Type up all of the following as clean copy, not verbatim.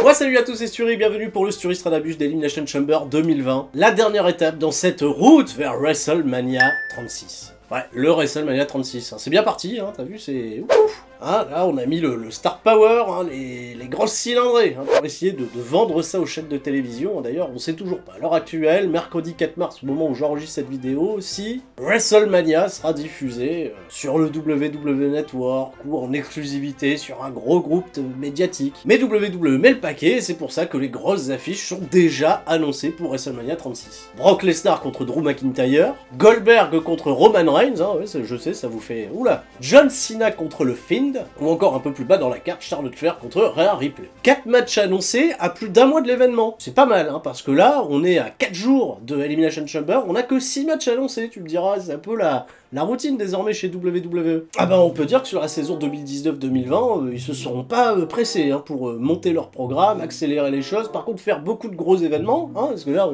Moi salut à tous, c'est Sturi, bienvenue pour le Sturi Stradabus d'Elimination Chamber 2020. La dernière étape dans cette route vers WrestleMania 36. Ouais, le WrestleMania 36. C'est bien parti, hein, t'as vu, c'est ouf. Hein, là, on a mis le Star Power, hein, les grosses cylindrées, hein, pour essayer de vendre ça aux chaînes de télévision. D'ailleurs, on sait toujours pas, à l'heure actuelle, mercredi 4 mars, au moment où j'enregistre cette vidéo, si WrestleMania sera diffusé sur le WWE Network ou en exclusivité sur un gros groupe médiatique. Mais WWE met le paquet, et c'est pour ça que les grosses affiches sont déjà annoncées pour WrestleMania 36. Brock Lesnar contre Drew McIntyre, Goldberg contre Roman Reigns, hein, ouais, je sais, ça vous fait... Oula, John Cena contre le Fiend, ou encore un peu plus bas dans la carte, Charlotte Flair contre Rhea Ripley. 4 matchs annoncés à plus d'un mois de l'événement. C'est pas mal, hein, parce que là, on est à 4 jours de Elimination Chamber, on a que 6 matchs annoncés, tu me diras, c'est un peu la routine désormais chez WWE. Ah bah on peut dire que sur la saison 2019-2020, ils se seront pas pressés hein, pour monter leur programme, accélérer les choses, par contre faire beaucoup de gros événements, hein, parce que là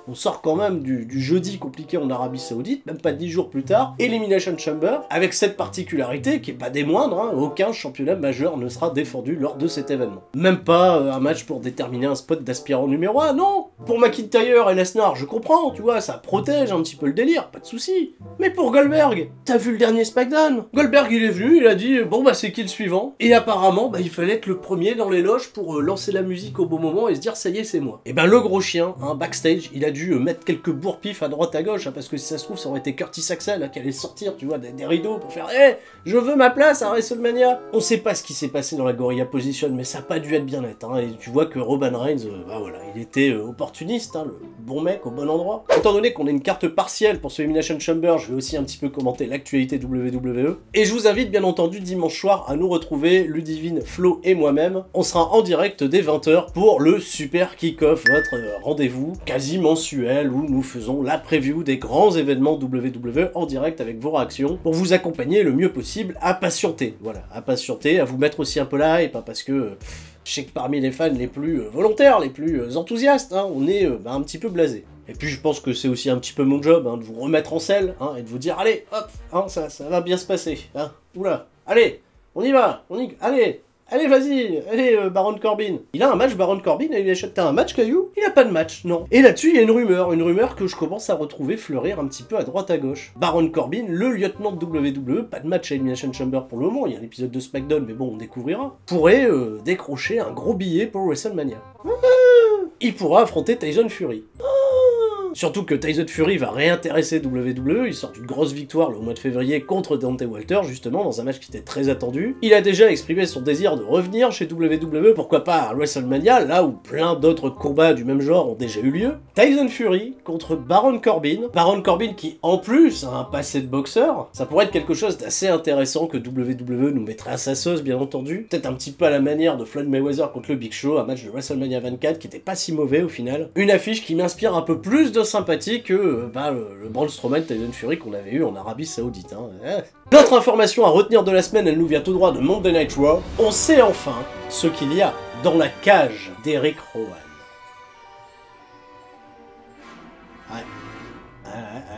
on sort quand même du jeudi compliqué en Arabie Saoudite, même pas 10 jours plus tard, Elimination Chamber, avec cette particularité qui est pas des moindres, hein, aucun championnat majeur ne sera défendu lors de cet événement. Même pas un match pour déterminer un spot d'aspirant numéro 1, non. Pour McIntyre et Lesnar, je comprends, tu vois, ça protège un petit peu le délire, pas de souci. Mais pour Goldberg, t'as vu le dernier SmackDown? Goldberg il est venu, il a dit, bon bah c'est qui le suivant? Et apparemment, bah il fallait être le premier dans les loges pour lancer la musique au bon moment et se dire, ça y est, c'est moi. Et ben le gros chien, hein, backstage, il a dû mettre quelques bourre-pifs à droite à gauche, hein, parce que si ça se trouve, ça aurait été Curtis Axel, hein, qui allait sortir, tu vois, des rideaux pour faire « Hey, je veux ma place à WrestleMania !» On sait pas ce qui s'est passé dans la Gorilla Position, mais ça a pas dû être bien net, hein, et tu vois que Roman Reigns, bah voilà, il était opportuniste, hein, le bon mec au bon endroit. Étant donné qu'on a une carte partielle pour ce Elimination Chamber, je vais aussi un petit peu commenter l'actualité WWE, et je vous invite bien entendu dimanche soir à nous retrouver, Ludivine, Flo et moi-même. On sera en direct dès 20h pour le Super Kick-Off, votre rendez-vous quasi mensuel où nous faisons la preview des grands événements WWE en direct avec vos réactions pour vous accompagner le mieux possible à patienter. Voilà, à patienter, à vous mettre aussi un peu la hype, hein, parce que je sais que parmi les fans les plus volontaires, les plus enthousiastes, hein, on est un petit peu blasé. Et puis je pense que c'est aussi un petit peu mon job, hein, de vous remettre en selle, hein, et de vous dire allez, hop, hein, ça va bien se passer. Hein, oula, allez, on y va, allez, vas-y, allez, Baron Corbin. Il a un match, Baron Corbin, et il achète un match, Caillou? Il a pas de match, non. Et là-dessus, il y a une rumeur que je commence à retrouver fleurir un petit peu à droite à gauche. Baron Corbin, le lieutenant de WWE, pas de match à Elimination Chamber pour le moment, il y a un épisode de SmackDown, mais bon, on découvrira, pourrait décrocher un gros billet pour WrestleMania. Il pourra affronter Tyson Fury. Surtout que Tyson Fury va réintéresser WWE, il sort une grosse victoire le mois de février contre Deontay Wilder, justement, dans un match qui était très attendu. Il a déjà exprimé son désir de revenir chez WWE, pourquoi pas à WrestleMania, là où plein d'autres combats du même genre ont déjà eu lieu. Tyson Fury contre Baron Corbin qui en plus a un passé de boxeur, ça pourrait être quelque chose d'assez intéressant que WWE nous mettrait à sa sauce, bien entendu. Peut-être un petit peu à la manière de Floyd Mayweather contre le Big Show, un match de WrestleMania 24 qui était pas si mauvais au final. Une affiche qui m'inspire un peu plus de sympathie que le Braun Strowman Tyson Fury qu'on avait eu en Arabie Saoudite. Hein. Notre information à retenir de la semaine, elle nous vient tout droit de Monday Night Raw. On sait enfin ce qu'il y a dans la cage d'Eric Rowan.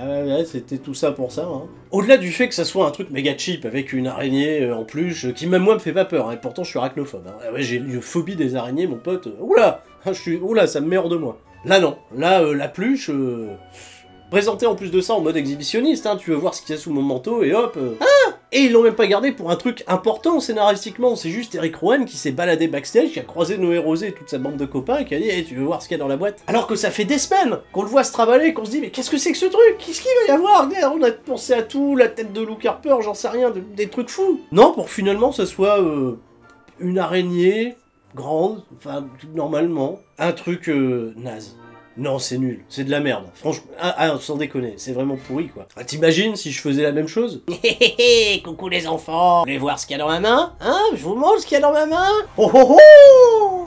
Ouais, c'était tout ça pour ça. Hein. Au-delà du fait que ça soit un truc méga cheap avec une araignée en plus, qui même moi me fait pas peur, hein, et pourtant je suis arachnophobe. Hein. Ouais, j'ai une phobie des araignées, mon pote. Oula, oula, ça me met hors de moi. Là non, là la pluche, présentée en plus de ça en mode exhibitionniste, hein, tu veux voir ce qu'il y a sous mon manteau et hop. Et ils l'ont même pas gardé pour un truc important scénaristiquement, c'est juste Eric Rowan qui s'est baladé backstage, qui a croisé Noé Rosé et toute sa bande de copains et qui a dit hey, tu veux voir ce qu'il y a dans la boîte? Alors que ça fait des semaines qu'on le voit se travailler, qu'on se dit mais qu'est-ce que c'est que ce truc? Qu'est-ce qu'il va y avoir? On a pensé à tout, la tête de Luke Harper, j'en sais rien, des trucs fous. Non, pour finalement ça soit une araignée grande, enfin normalement, un truc naze. Non, c'est nul, c'est de la merde. Franchement, sans déconner, c'est vraiment pourri, quoi. Ah, t'imagines si je faisais la même chose? Coucou les enfants, vous voulez voir ce qu'il y a dans ma main? Hein? Je vous montre ce qu'il y a dans ma main? Oh oh oh!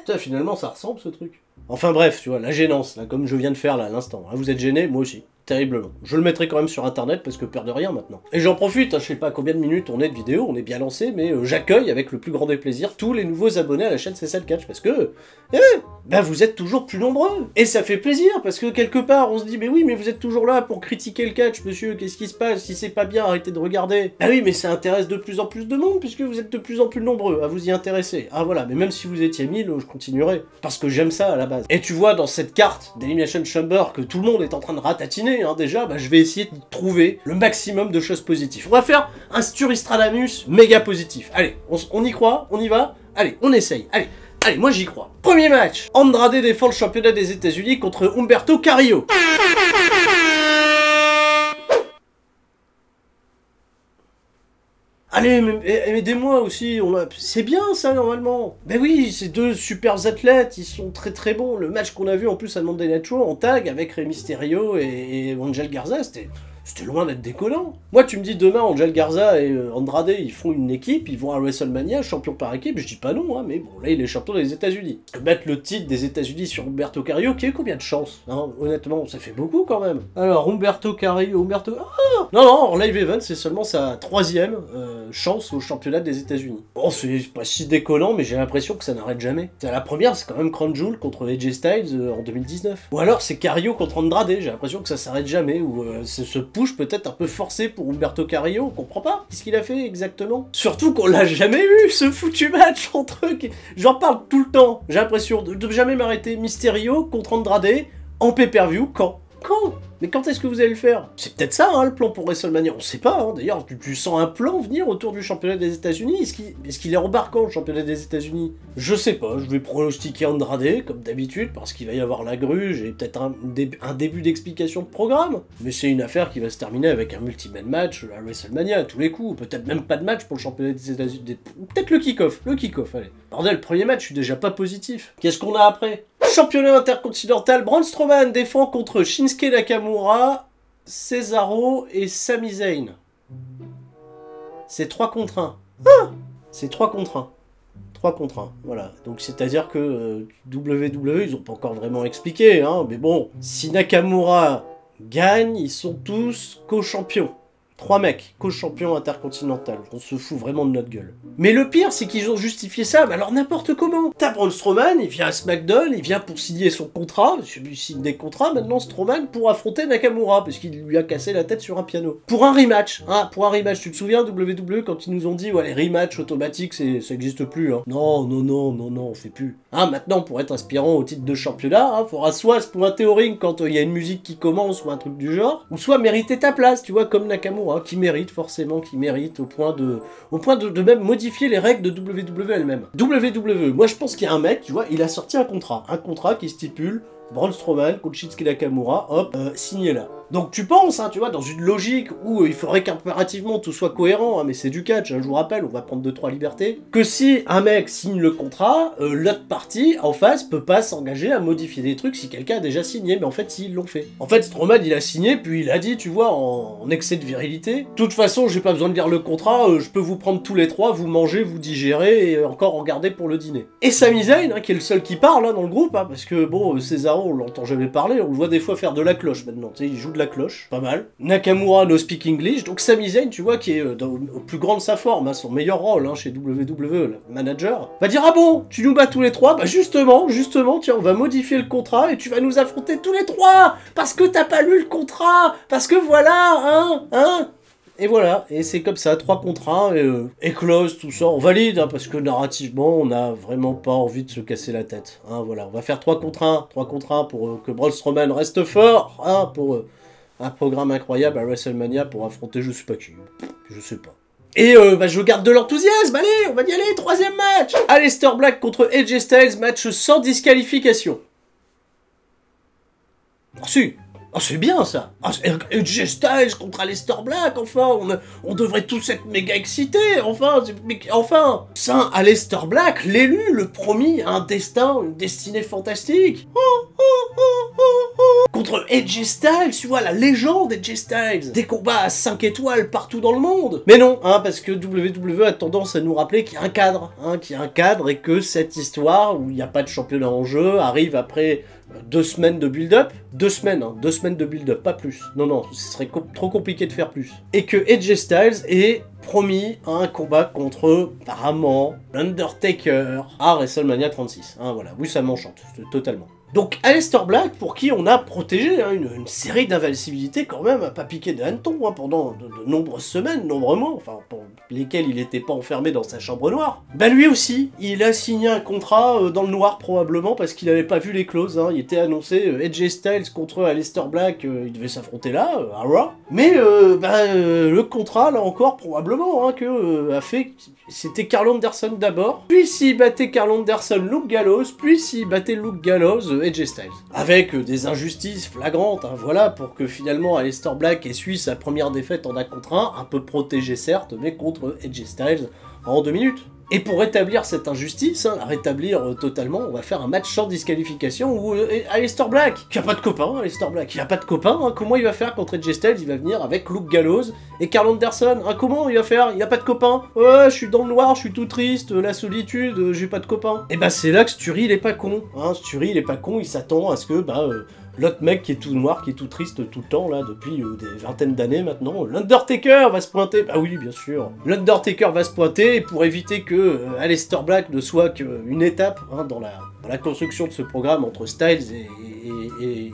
Putain, finalement, ça ressemble, ce truc. Enfin bref, tu vois, la gênance, là, comme je viens de faire, là, à l'instant. Hein, vous êtes gênés? Moi aussi. Terriblement. Je le mettrai quand même sur internet parce que peur de rien maintenant. Et j'en profite, hein, je sais pas combien de minutes on est de vidéo, on est bien lancé, mais j'accueille avec le plus grand des plaisirs tous les nouveaux abonnés à la chaîne C'est ça le catch parce que bah vous êtes toujours plus nombreux. Et ça fait plaisir, parce que quelque part, on se dit, mais oui, mais vous êtes toujours là pour critiquer le catch, monsieur, qu'est-ce qui se passe? Si c'est pas bien, arrêtez de regarder. Bah oui, mais ça intéresse de plus en plus de monde, puisque vous êtes de plus en plus nombreux à vous y intéresser. Ah voilà, mais même si vous étiez 1000, je continuerai, parce que j'aime ça à la base. Et tu vois, dans cette carte d'Elimination Chamber que tout le monde est en train de ratatiner, hein, déjà, bah je vais essayer de trouver le maximum de choses positives. On va faire un Sturistradamus méga positif. Allez, on y croit, on y va. Allez, on essaye. Allez, moi j'y crois. Premier match. Andrade défend le championnat des États-Unis contre Humberto Carrillo. Allez, aidez-moi aussi, c'est bien ça normalement. Ben oui, ces deux super athlètes, ils sont très très bons. Le match qu'on a vu en plus à Monday Night Raw en tag avec Rey Mysterio et Angel Garza, c'était loin d'être décollant. Moi, tu me dis demain, Angel Garza et Andrade, ils font une équipe, ils vont à WrestleMania, champion par équipe, je dis pas non, hein, mais bon, là, il est champion des États-Unis. Mettre le titre des États-Unis sur Humberto Carrillo, qui a eu combien de chance, hein, honnêtement, ça fait beaucoup quand même. Alors, Humberto Carrillo, Ah non, en live event, c'est seulement sa 3e chance au championnat des États-Unis. Bon, c'est pas si décollant, mais j'ai l'impression que ça n'arrête jamais. La première, c'est quand même Crown Jewel contre AJ Styles en 2019. Ou alors, c'est Carrillo contre Andrade, j'ai l'impression que ça s'arrête jamais, ou c'est ce push peut-être un peu forcé pour Humberto Carrillo, on comprend pas ce qu'il a fait exactement. Surtout qu'on l'a jamais eu, ce foutu match entre eux. J'en parle tout le temps, j'ai l'impression de jamais m'arrêter. Mysterio contre Andrade en pay-per-view, quand? Mais quand est-ce que vous allez le faire? C'est peut-être ça, hein, le plan pour WrestleMania, on sait pas, hein. D'ailleurs, tu sens un plan venir autour du championnat des États-Unis? Est-ce qu'il est embarquant, le championnat des États-Unis? Je sais pas, je vais pronostiquer Andrade, comme d'habitude, parce qu'il va y avoir la gruge et peut-être un début d'explication de programme. Mais c'est une affaire qui va se terminer avec un multi-man match à WrestleMania, à tous les coups. Peut-être même pas de match pour le championnat des États-Unis. Peut-être le kick-off, allez. Bordel, le premier match, je suis déjà pas positif. Qu'est-ce qu'on a après? Championnat intercontinental, Braun Strowman défend contre Shinsuke Nakamura, Cesaro et Sami Zayn. C'est 3 contre 1. Ah, c'est 3 contre 1. 3 contre 1, voilà. Donc c'est-à-dire que WWE, ils ont pas encore vraiment expliqué, hein, mais bon, si Nakamura gagne, ils sont tous co-champions. 3 mecs, co-champion intercontinental. On se fout vraiment de notre gueule. Mais le pire, c'est qu'ils ont justifié ça, mais alors n'importe comment. T'as Braun Strowman, il vient à SmackDown, il vient pour signer son contrat, il signe des contrats, maintenant Strowman pour affronter Nakamura, parce qu'il lui a cassé la tête sur un piano. Pour un rematch, hein, tu te souviens, WWE, quand ils nous ont dit, ouais, les rematchs automatiques, ça existe plus, hein. Non, on fait plus. Hein, maintenant, pour être aspirant au titre de championnat, hein, faudra soit se pointer au ring quand il y a une musique qui commence ou un truc du genre, ou soit mériter ta place, tu vois, comme Nakamura. Qui mérite forcément, au point de même modifier les règles de WWE elle-même. WWE, moi je pense qu'il y a un mec, tu vois, il a sorti un contrat qui stipule Braun Strowman contre Shinsuke Nakamura, hop, signé là. Donc tu penses, hein, tu vois, dans une logique où il faudrait qu'impérativement tout soit cohérent, hein, mais c'est du catch, hein, je vous rappelle, on va prendre 2-3 libertés, que si un mec signe le contrat, l'autre partie, en face, peut pas s'engager à modifier des trucs si quelqu'un a déjà signé, mais en fait, s'ils l'ont fait. En fait, Strowman, il a signé, puis il a dit, tu vois, en excès de virilité, de toute façon, j'ai pas besoin de lire le contrat, je peux vous prendre tous les 3, vous manger, vous digérer, et encore en garder pour le dîner. Et Sami Zayn, hein, qui est le seul qui parle, hein, dans le groupe, hein, parce que, bon, Cesaro, on l'entend jamais parler, on le voit des fois faire de la cloche maintenant, tu sais, il joue de la cloche, pas mal. Nakamura no speak English, donc Sami Zayn, tu vois, qui est au plus grand de sa forme, hein, son meilleur rôle hein, chez WWE, le manager, va dire ah bon, tu nous bats tous les 3, bah justement, tiens, on va modifier le contrat et tu vas nous affronter tous les 3 parce que t'as pas lu le contrat, parce que voilà, hein. Et voilà, et c'est comme ça, 3 contre 1, et close, tout ça, on valide, hein, parce que narrativement, on n'a vraiment pas envie de se casser la tête. Hein, voilà, on va faire 3 contre 1 pour que Braun Strowman reste fort, hein, pour un programme incroyable à WrestleMania pour affronter je sais pas qui, je sais pas. Et je garde de l'enthousiasme, allez, on va y aller, 3e match. Aleister Black contre AJ Styles, match sans disqualification. Ah si. Ah, c'est bien ça! Ah, AJ Styles contre Aleister Black, enfin! On devrait tous être méga excités, enfin! Saint Aleister Black, l'élu, le promis, un destin, une destinée fantastique! contre AJ Styles, tu vois, la légende AJ Styles. Des combats à 5 étoiles partout dans le monde. Mais non, hein, parce que WWE a tendance à nous rappeler qu'il y a un cadre, hein, qu'il y a un cadre et que cette histoire, où il n'y a pas de championnat en jeu, arrive après 2 semaines de build-up. 2 semaines, hein, 2 semaines de build-up, pas plus. Non, non, ce serait trop compliqué de faire plus. Et que AJ Styles est promis un combat contre, apparemment, l'Undertaker à WrestleMania 36. Hein, voilà, oui, ça m'enchante, totalement. Donc Aleister Black, pour qui on a protégé hein, une série d'invincibilité quand même, pas piqué des hannetons hein, pendant de nombreuses semaines, nombreux mois, enfin pour lesquels il n'était pas enfermé dans sa chambre noire. Bah lui aussi, il a signé un contrat dans le noir probablement parce qu'il n'avait pas vu les clauses. Hein. Il était annoncé AJ Styles contre Aleister Black, il devait s'affronter là, à Raw. Mais le contrat, là encore, probablement, hein, a fait... C'était Karl Anderson d'abord, puis s'il battait Karl Anderson, Luke Gallows, puis s'il battait Luke Gallows, AJ Styles. Avec des injustices flagrantes, hein, voilà, pour que finalement Aleister Black essuie sa première défaite en 1 contre 1, un peu protégé certes, mais contre AJ Styles en 2 minutes. Et pour rétablir cette injustice, hein, la rétablir totalement, on va faire un match sans disqualification où Aleister Black, qui a pas de copain, Aleister Black, il a pas de copain, hein, comment il va faire contre AJ Styles? Il va venir avec Luke Gallows et Karl Anderson, hein, comment il va faire? Il a pas de copain, ouais, je suis dans le noir, je suis tout triste, la solitude, j'ai pas de copain. Et bah c'est là que Sturi il est pas con, hein, Sturi il est pas con, il s'attend à ce que, l'autre mec qui est tout noir, qui est tout triste tout le temps, là, depuis des vingtaines d'années maintenant, l'Undertaker va se pointer. Bah oui, bien sûr. L'Undertaker va se pointer, et pour éviter que Aleister Black ne soit qu'une étape hein, dans la construction de ce programme entre Styles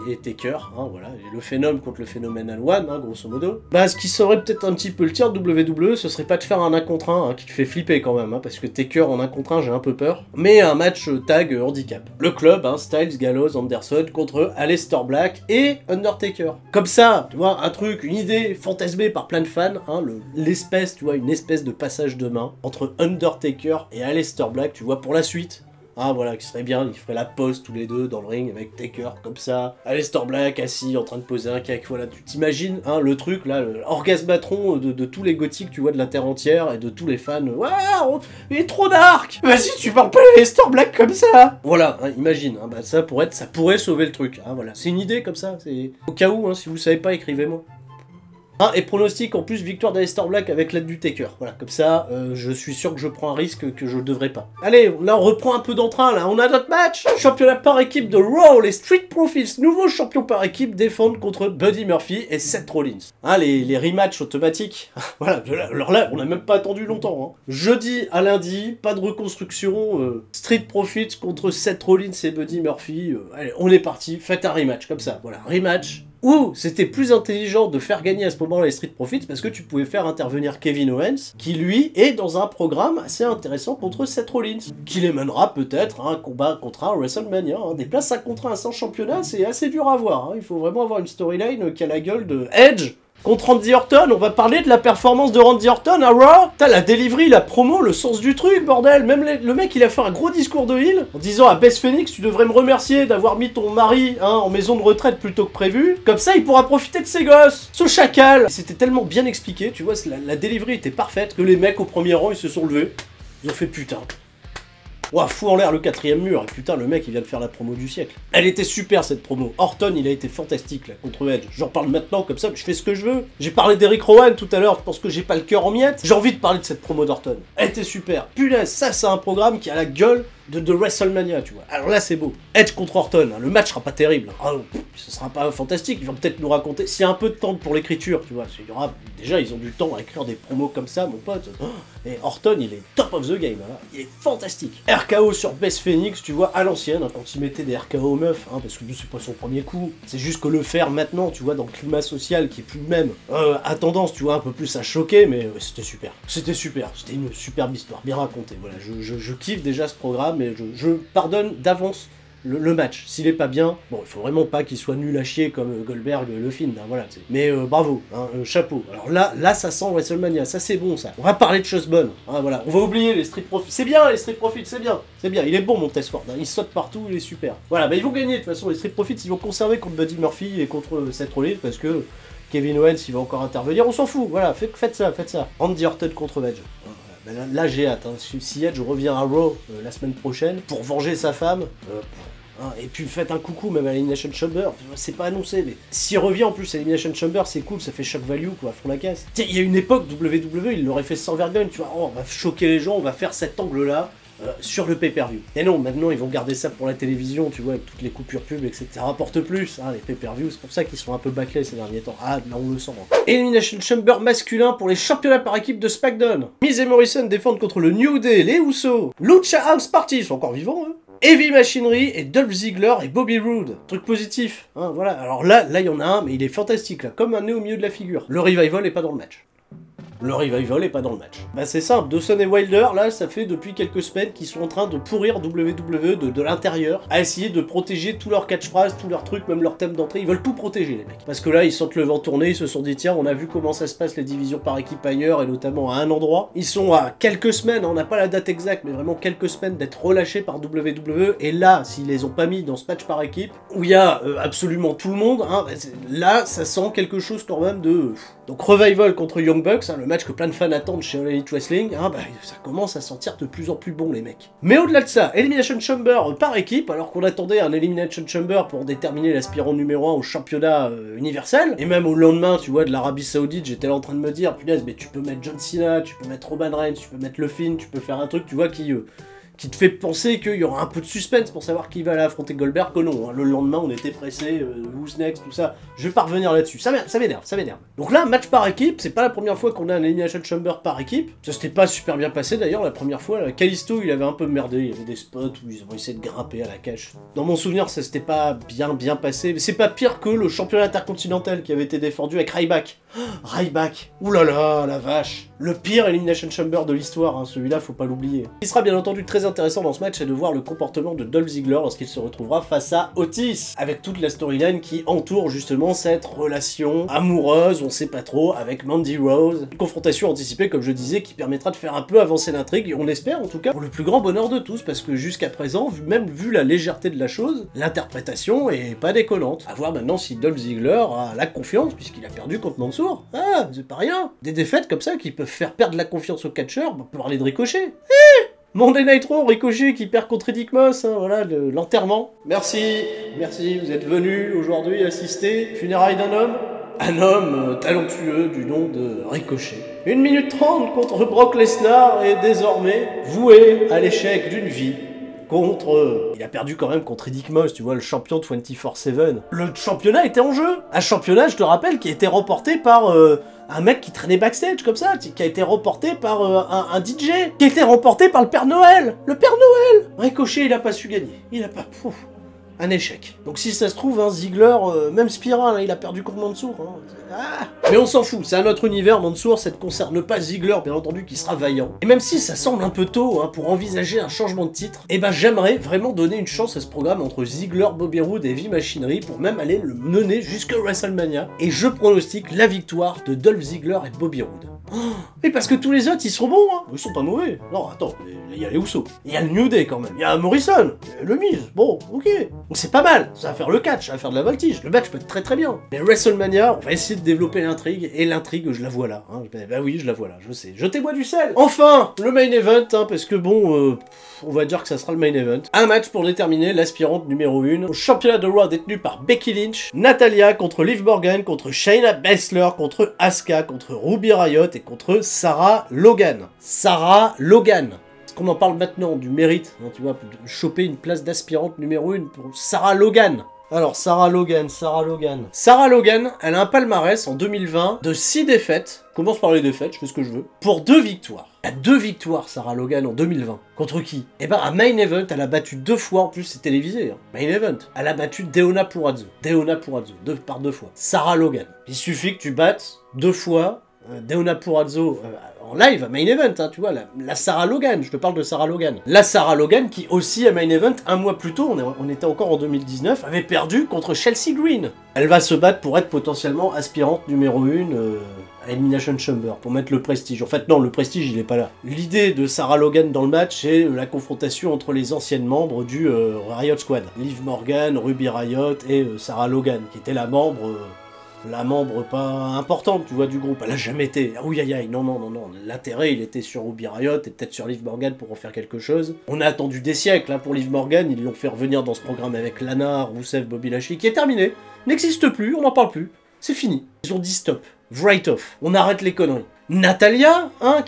et Taker, hein, voilà, et le phénomène contre le Phenomenal One, hein, grosso modo. Bah, ce qui serait peut-être un petit peu le tir de WWE, ce serait pas de faire un 1 contre 1, hein, qui fait flipper quand même, hein, parce que Taker en 1 contre 1, j'ai un peu peur, mais un match tag handicap. Le club, hein, Styles, Gallows, Anderson, contre Aleister Black et Undertaker. Comme ça, tu vois, un truc, une idée fantasmée par plein de fans, hein, l'espèce, tu vois, une espèce de passage de main entre Undertaker et Aleister Black, tu vois, pour la suite. Ah voilà, qui serait bien, ils feraient la pause tous les deux dans le ring avec Taker comme ça, Aleister Black assis en train de poser un cake, voilà, tu t'imagines hein, le truc là, l'orgasmatron de tous les gothiques, tu vois, de la terre entière et de tous les fans, ouais, il est trop dark. Vas-y, tu parles pas d'Aleister Black comme ça. Voilà, hein, imagine, hein, bah, ça pourrait sauver le truc, hein, voilà, c'est une idée comme ça, c'est au cas où, hein, si vous savez pas, écrivez-moi. Hein, et pronostic en plus victoire d'Aleister Black avec l'aide du Taker. Voilà, comme ça, je suis sûr que je prends un risque que je devrais pas. Allez, là on reprend un peu d'entrain, là, on a notre match. Championnat par équipe de Raw, les Street Profits, nouveaux champions par équipe, défendent contre Buddy Murphy et Seth Rollins. Hein, les rematchs automatiques. Voilà, alors là, on a même pas attendu longtemps. Hein. Jeudi à lundi, pas de reconstruction, Street Profits contre Seth Rollins et Buddy Murphy. Allez, on est parti, faites un rematch, comme ça, voilà, rematch. Ou c'était plus intelligent de faire gagner à ce moment les Street Profits parce que tu pouvais faire intervenir Kevin Owens, qui lui est dans un programme assez intéressant contre Seth Rollins, qui les mènera peut-être à un combat contre un WrestleMania. Hein. Des places 1 contre 1 sans championnat, c'est assez dur à voir. Hein. Il faut vraiment avoir une storyline qui a la gueule de Edge contre Randy Orton. On va parler de la performance de Randy Orton à Raw. T'as la delivery, la promo, le sens du truc, bordel. Même le mec, il a fait un gros discours de heel en disant à Beth Phoenix, tu devrais me remercier d'avoir mis ton mari hein, en maison de retraite plutôt que prévu. Comme ça, il pourra profiter de ses gosses. Ce chacal. C'était tellement bien expliqué, tu vois, la delivery était parfaite que les mecs au premier rang, ils se sont levés. Ils ont fait putain. Ouah, fou en l'air le 4e mur, et putain, le mec il vient de faire la promo du siècle. Elle était super cette promo. Orton il a été fantastique là contre Edge. J'en parle maintenant comme ça, je fais ce que je veux. J'ai parlé d'Eric Rowan tout à l'heure, je pense que j'ai pas le cœur en miettes. J'ai envie de parler de cette promo d'Orton. Elle était super. Punaise, ça c'est un programme qui a la gueule de WrestleMania, tu vois. Alors là c'est beau. Edge contre Orton, hein, le match sera pas terrible. Ah, ce sera pas fantastique, ils vont peut-être nous raconter. S'il y a un peu de temps pour l'écriture, tu vois, il y aura... Déjà ils ont du temps à écrire des promos comme ça, mon pote. Et Orton il est top of the game, hein. Il est fantastique. RKO sur Beth Phoenix, tu vois, à l'ancienne, hein, quand il mettait des RKO aux meufs, hein, parce que c'est pas son premier coup. C'est juste que le faire maintenant, tu vois, dans le climat social qui est plus le même, a tendance, tu vois, un peu plus à choquer, mais c'était super. C'était super, c'était une superbe histoire, bien racontée. Voilà, je kiffe déjà ce programme, mais je pardonne d'avance le match. S'il est pas bien, bon, il faut vraiment pas qu'il soit nul à chier comme Goldberg le film, hein, voilà. Mais bravo, hein, chapeau. Alors là, ça sent WrestleMania, ça c'est bon ça. On va parler de choses bonnes, hein, voilà. On va oublier les Street Profits. C'est bien les Street Profits, c'est bien. C'est bien, il est bon mon Tesford, hein. Il saute partout, il est super. Voilà, bah ils vont gagner de toute façon, les Street Profits, ils vont conserver contre Buddy Murphy et contre Seth Rollins parce que Kevin Owens, il va encore intervenir, on s'en fout, voilà, faites ça. Randy Orton contre Edge. Là j'ai hâte, hein. Si Edge revient à Raw la semaine prochaine pour venger sa femme, Hein. Et puis faites un coucou même à Elimination Chamber, c'est pas annoncé, mais s'il revient en plus à Elimination Chamber, c'est cool, ça fait shock value quoi, fond la caisse. Tiens, il y a une époque, WWE, il l'aurait fait sans vergogne, tu vois, oh, on va choquer les gens, on va faire cet angle-là. Sur le pay-per-view. Et non, maintenant ils vont garder ça pour la télévision, tu vois, avec toutes les coupures pub, etc. Rapporte plus, hein, les pay-per-view, c'est pour ça qu'ils sont un peu bâclés ces derniers temps. Ah, là on le sent. Hein. Elimination Chamber masculin pour les championnats par équipe de SmackDown. Miz et Morrison défendent contre le New Day, les Usos, Lucha House Party, ils sont encore vivants, hein. Heavy Machinery et Dolph Ziggler et Bobby Roode. Truc positif, hein, voilà. Alors là, il y en a un, mais il est fantastique, là, comme un nez au milieu de la figure. Le Revival est pas dans le match. Le Revival est pas dans le match. Bah c'est simple, Dawson et Wilder, là, ça fait depuis quelques semaines qu'ils sont en train de pourrir WWE de l'intérieur, à essayer de protéger tous leurs catchphrases, tous leurs trucs, même leur thème d'entrée, ils veulent tout protéger les mecs. Parce que là, ils sentent le vent tourner, ils se sont dit, tiens, on a vu comment ça se passe les divisions par équipe ailleurs, et notamment à un endroit. Ils sont à quelques semaines, on n'a pas la date exacte, mais vraiment quelques semaines d'être relâchés par WWE, et là, s'ils les ont pas mis dans ce match par équipe, où il y a absolument tout le monde, hein, là, ça sent quelque chose quand même de... Donc Revival contre Young Bucks, hein, le match que plein de fans attendent chez All Elite Wrestling, hein, bah, ça commence à sentir de plus en plus bon les mecs. Mais au-delà de ça, Elimination Chamber par équipe, alors qu'on attendait un Elimination Chamber pour déterminer l'aspirant numéro 1 au championnat universel, et même au lendemain, tu vois, de l'Arabie Saoudite, j'étais là en train de me dire, punaise, mais tu peux mettre John Cena, tu peux mettre Roman Reigns, tu peux mettre Le Finn, tu peux faire un truc, tu vois, qui te fait penser qu'il y aura un peu de suspense pour savoir qui va aller affronter Goldberg, que non, hein. Le lendemain on était pressé, who's next, tout ça, je vais pas revenir là-dessus, ça m'énerve, ça m'énerve. Donc là, match par équipe, c'est pas la première fois qu'on a un Elimination Chamber par équipe, ça s'était pas super bien passé d'ailleurs la première fois, là. Kalisto il avait un peu merdé, il y avait des spots où ils ont essayé de grimper à la cage. Dans mon souvenir ça s'était pas bien passé, mais c'est pas pire que le championnat intercontinental qui avait été défendu avec Ryback. Ryback, oulala, la vache, le pire Elimination Chamber de l'histoire, hein. Celui-là faut pas l'oublier. Il sera bien entendu très intéressant dans ce match, c'est de voir le comportement de Dolph Ziggler lorsqu'il se retrouvera face à Otis, avec toute la storyline qui entoure justement cette relation amoureuse, on sait pas trop, avec Mandy Rose. Une confrontation anticipée, comme je disais, qui permettra de faire un peu avancer l'intrigue, et on espère en tout cas pour le plus grand bonheur de tous, parce que jusqu'à présent, même vu la légèreté de la chose, l'interprétation est pas déconnante. À voir maintenant si Dolph Ziggler a la confiance, puisqu'il a perdu contre Mansour. Ah, c'est pas rien. Des défaites comme ça qui peuvent faire perdre la confiance au catcheur, on peut parler de Ricochet. Monday Night Raw, Ricochet qui perd contre Dick Moss, hein, voilà, l'enterrement. Merci, vous êtes venus aujourd'hui assister funérailles d'un homme talentueux du nom de Ricochet. 1 minute 30 contre Brock Lesnar est désormais voué à l'échec d'une vie. Il a perdu quand même contre Dick Moss, tu vois, le champion 24/7. Le championnat était en jeu. Un championnat, je te rappelle, qui a été remporté par un mec qui traînait backstage comme ça, qui a été remporté par un DJ, qui a été remporté par le Père Noël. Le Père Noël. Ricochet, il a pas su gagner. Il a pas... un échec. Donc si ça se trouve, hein, Ziggler, même Spiral, hein, il a perdu contre Mansour. Hein. Ah. Mais on s'en fout, c'est un autre univers, Mansour, ça ne concerne pas Ziggler, bien entendu, qui sera vaillant. Et même si ça semble un peu tôt hein, pour envisager un changement de titre, eh ben j'aimerais vraiment donner une chance à ce programme entre Ziggler, Bobby Roode et Heavy Machinery pour même aller le mener jusqu'à WrestleMania. Et je pronostique la victoire de Dolph Ziggler et Bobby Roode. Oh, mais parce que tous les autres, ils sont bons, hein. Ils sont pas mauvais. Non, attends, il y a les Usos. Il y a le New Day quand même. Il y a Morrison. Le Miz. Bon, ok. Donc c'est pas mal. Ça va faire le catch, ça va faire de la voltige. Le match peut être très très bien. Mais WrestleMania, on va essayer de développer l'intrigue. Et l'intrigue, je la vois là. Hein. Bah oui, je la vois là, je sais. Jetez-moi du sel. Enfin, le main event, hein, parce que bon, on va dire que ça sera le main event. Un match pour déterminer l'aspirante numéro 1 au championnat de Raw détenu par Becky Lynch. Natalya contre Liv Morgan, contre Shayna Baszler, contre Asuka, contre Ruby Riott et contre Sarah Logan. Sarah Logan. Est-ce qu'on en parle maintenant du mérite, hein, tu vois, de choper une place d'aspirante numéro 1 pour Sarah Logan. Alors, Sarah Logan. Sarah Logan, elle a un palmarès en 2020 de 6 défaites. Je commence par les défaites, je fais ce que je veux. Pour 2 victoires. Elle a 2 victoires, Sarah Logan, en 2020. Contre qui? Eh ben, à Main Event, elle a battu 2 fois, en plus c'est télévisé. Hein. Main Event. Elle a battu Deonna Purrazzo. 2 fois. Sarah Logan. Il suffit que tu battes 2 fois Deonna Purrazzo en live à Main Event, hein, tu vois, la Sarah Logan, je te parle de Sarah Logan. La Sarah Logan qui aussi à Main Event, un mois plus tôt, on était encore en 2019, avait perdu contre Chelsea Green. Elle va se battre pour être potentiellement aspirante numéro 1 à Elimination Chamber, pour mettre le prestige. En fait non, le prestige il est pas là. L'idée de Sarah Logan dans le match, c'est la confrontation entre les anciennes membres du Riott Squad. Liv Morgan, Ruby Riott et Sarah Logan, qui était la membre... la membre pas importante, tu vois, du groupe. Elle a jamais été. Ah oui, aïe, aïe, non, non, non, non. L'intérêt, il était sur Ruby Riot et peut-être sur Liv Morgan pour en faire quelque chose. On a attendu des siècles hein, pour Liv Morgan. Ils l'ont fait revenir dans ce programme avec Lana, Rousseff, Bobby Lashley, qui est terminé. N'existe plus, on n'en parle plus. C'est fini. Ils ont dit stop. Write off. On arrête les conneries. Natalia, hein,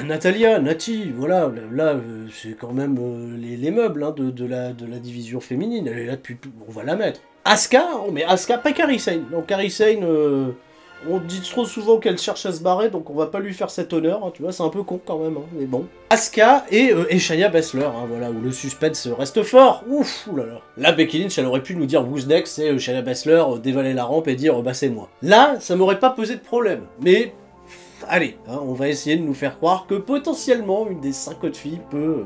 Natalia, Nati, voilà, là, c'est quand même les meubles hein, de la division féminine, elle est là depuis, on va la mettre. Asuka, oh, mais Asuka, pas Kairi Sane. Donc Kairi Sane, on dit trop souvent qu'elle cherche à se barrer, donc on va pas lui faire cet honneur, hein, tu vois, c'est un peu con quand même, hein, mais bon. Asuka et Shayna Baszler, hein, voilà, où le suspense reste fort, ouf, oulala. Là, Becky Lynch, elle aurait pu nous dire who's next, c'est Shayna Baszler, dévaler la rampe et dire bah c'est moi. Là, ça m'aurait pas posé de problème, mais... Allez, hein, on va essayer de nous faire croire que potentiellement une des 5 autres filles peut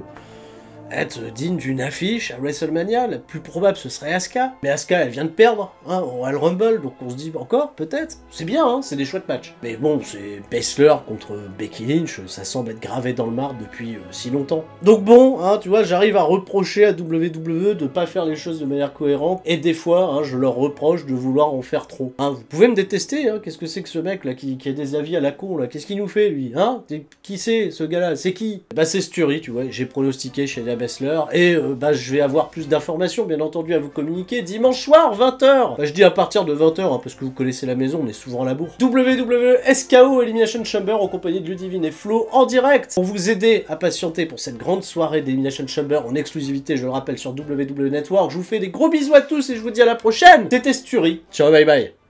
être digne d'une affiche à WrestleMania. La plus probable ce serait Asuka. Mais Asuka elle vient de perdre hein, au Royal Rumble, donc on se dit encore peut-être. C'est bien, hein, c'est des chouettes matchs. Mais bon, c'est Baszler contre Becky Lynch, ça semble être gravé dans le marbre depuis si longtemps. Donc bon, hein, tu vois, j'arrive à reprocher à WWE de pas faire les choses de manière cohérente. Et des fois, hein, je leur reproche de vouloir en faire trop. Hein, vous pouvez me détester, hein, qu'est-ce que c'est que ce mec là qui a des avis à la con là? Qu'est-ce qu'il nous fait lui? Hein? Qui c'est ce gars-là? C'est qui? Bah c'est Sturi, tu vois, j'ai pronostiqué chez la Baszler, et bah je vais avoir plus d'informations bien entendu à vous communiquer dimanche soir 20h. Bah je dis à partir de 20h hein, parce que vous connaissez la maison, on est souvent à la bourre. WWE SKO Elimination Chamber en compagnie de Ludivine et Flo en direct pour vous aider à patienter pour cette grande soirée d'Elimination Chamber en exclusivité, je le rappelle, sur WWE Network. Je vous fais des gros bisous à tous et je vous dis à la prochaine. C'était Sturi, ciao bye bye.